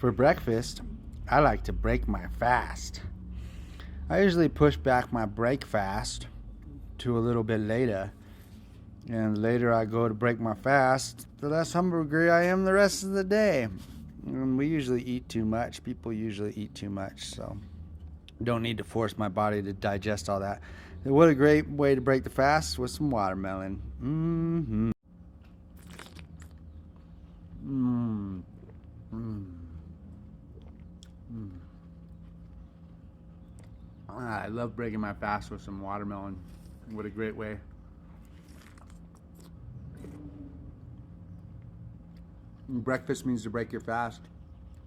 For breakfast, I like to break my fast. I usually push back my break fast to a little bit later. And the later I go to break my fast, the less hungry I am the rest of the day. And we usually eat too much. People usually eat too much, so don't need to force my body to digest all that. What a great way to break the fast with some watermelon. Mm-hmm. Mm. Mm. Mm. I love breaking my fast with some watermelon. What a great way. Breakfast means to break your fast.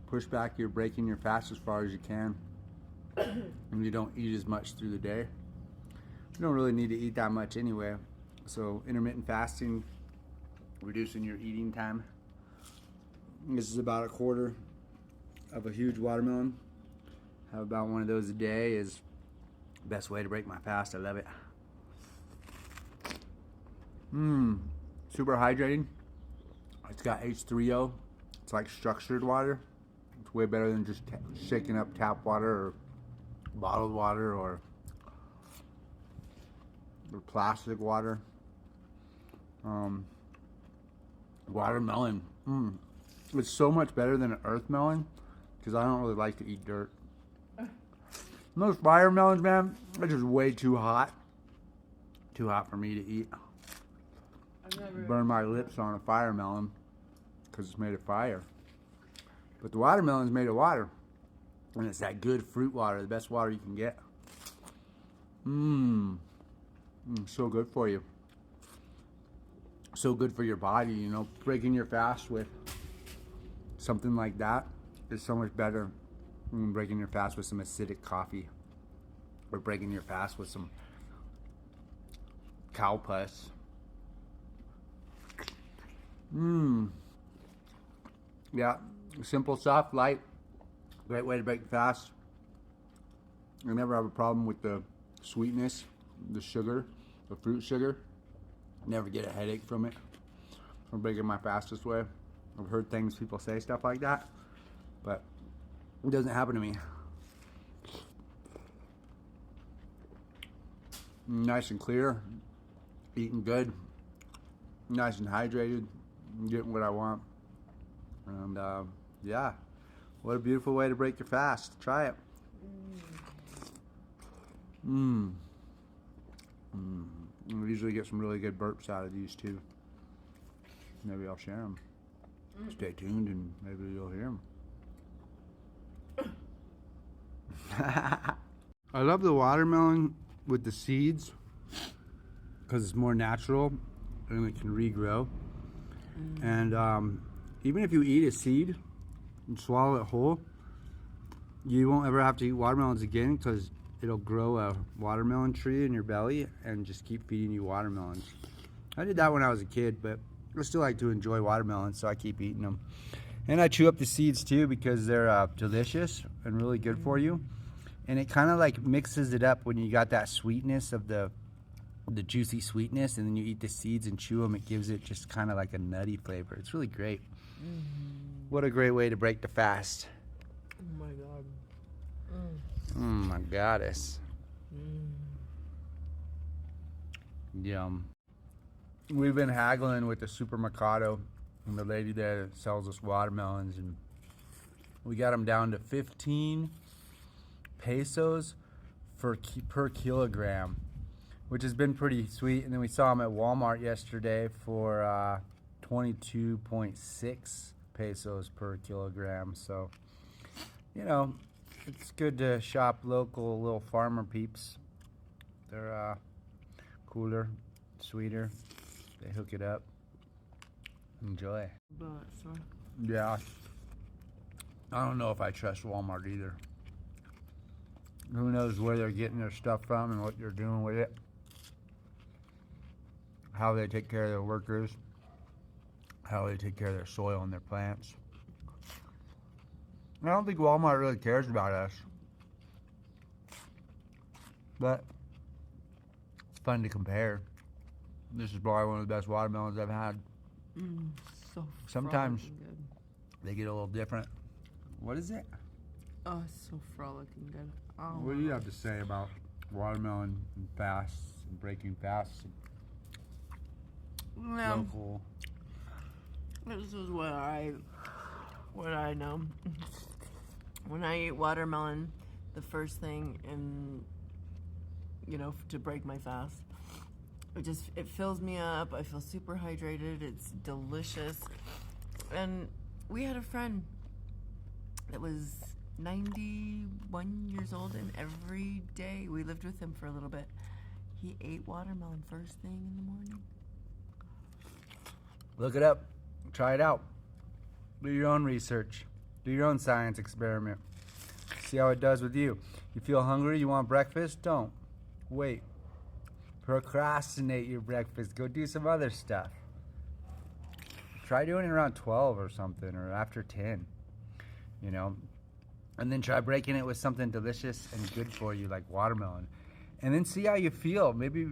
Push back your breaking your fast as far as you can. And you don't eat as much through the day. You don't really need to eat that much anyway. So intermittent fasting, reducing your eating time. This is about a quarter of a huge watermelon. Have about one of those a day is the best way to break my fast. I love it. Super hydrating. It's got H3O. It's like structured water. It's way better than just shaking up tap water or bottled water or plastic water. Watermelon. It's so much better than an earth melon because I don't really like to eat dirt. Those fire melons, man, they're just way too hot. Too hot for me to eat. Burn my lips on a fire melon because it's made of fire. But the watermelon's made of water. And it's that good fruit water, the best water you can get. So good for you. So good for your body, you know. Breaking your fast with something like that is so much better than breaking your fast with some acidic coffee. Or breaking your fast with some cow pus. Yeah, simple, soft, light. Great way to break the fast. I never have a problem with the sweetness, the sugar, the fruit sugar. Never get a headache from it. From breaking my fast this way. I've heard things, people say stuff like that, but it doesn't happen to me. Nice and clear, eating good, nice and hydrated, getting what I want. And yeah, what a beautiful way to break your fast. Try it. We usually get some really good burps out of these too. Maybe I'll share them. Stay tuned and maybe you'll hear them. I love the watermelon with the seeds because it's more natural and it can regrow. And even if you eat a seed and swallow it whole, you won't ever have to eat watermelons again because it'll grow a watermelon tree in your belly and just keep feeding you watermelons. I did that when I was a kid, but I still like to enjoy watermelons, so I keep eating them. And I chew up the seeds too because they're delicious and really good for you. And it kind of like mixes it up when you got that sweetness of the juicy sweetness, and then you eat the seeds and chew them. It gives it just kind of like a nutty flavor. It's really great. What a great way to break the fast. Oh my God. Oh my goddess. Yum. We've been haggling with the supermercado and the lady there that sells us watermelons, and we got them down to 15 pesos per kilogram, which has been pretty sweet. And then we saw them at Walmart yesterday for 22.6 pesos per kilogram. So, you know, it's good to shop local little farmer peeps. They're cooler, sweeter. They hook it up. Enjoy. Yeah. I don't know if I trust Walmart either. Who knows where they're getting their stuff from and what they're doing with it. How they take care of their workers. How they take care of their soil and their plants. I don't think Walmart really cares about us. But it's fun to compare. This is probably one of the best watermelons I've had. So Sometimes good. they get a little different. What is it? Oh, it's so frolicking good. Oh, What do you have to say about watermelon and fasts and breaking fasts? Local. This is what I know. When I eat watermelon, the first thing to break my fast, it fills me up. I feel super hydrated. It's delicious. And we had a friend that was 91 years old, and every day we lived with him for a little bit. He ate watermelon first thing in the morning. Look it up. Try it out. Do your own research. Do your own science experiment. See how it does with you. You feel hungry, you want breakfast? Don't. Wait. Procrastinate your breakfast. Go do some other stuff. Try doing it around 12 or something, or after 10. And then try breaking it with something delicious and good for you, like watermelon. And then see how you feel. Maybe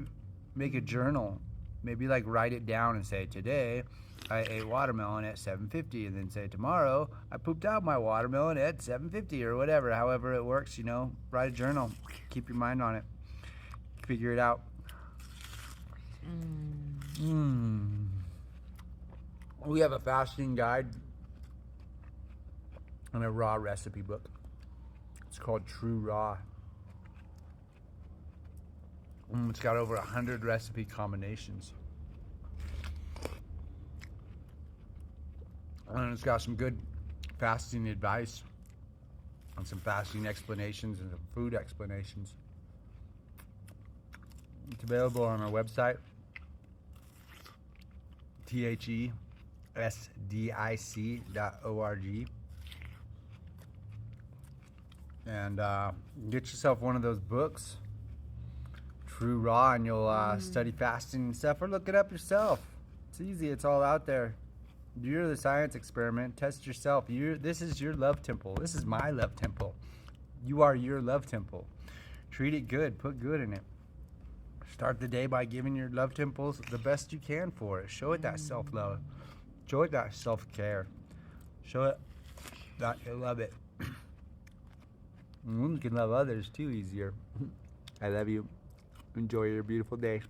make a journal. Maybe write it down and say, today I ate watermelon at 7:50, and then say, tomorrow I pooped out my watermelon at 7:50, or whatever. However it works, write a journal. Keep your mind on it. Figure it out. We have a fasting guide and a raw recipe book. It's called True Raw. It's got over 100 recipe combinations. And it's got some good fasting advice and some fasting explanations and some food explanations. It's available on our website, thesdic.org. And get yourself one of those books, True Raw, and you'll study fasting and stuff, or look it up yourself. It's easy. It's all out there. You're the science experiment. Test yourself. This is your love temple. This is my love temple. You are your love temple. Treat it good. Put good in it. Start the day by giving your love temples the best you can for it. Show it that self-love. Show it that self-care. Show it that you love it. And you can love others too easier. I love you. Enjoy your beautiful day.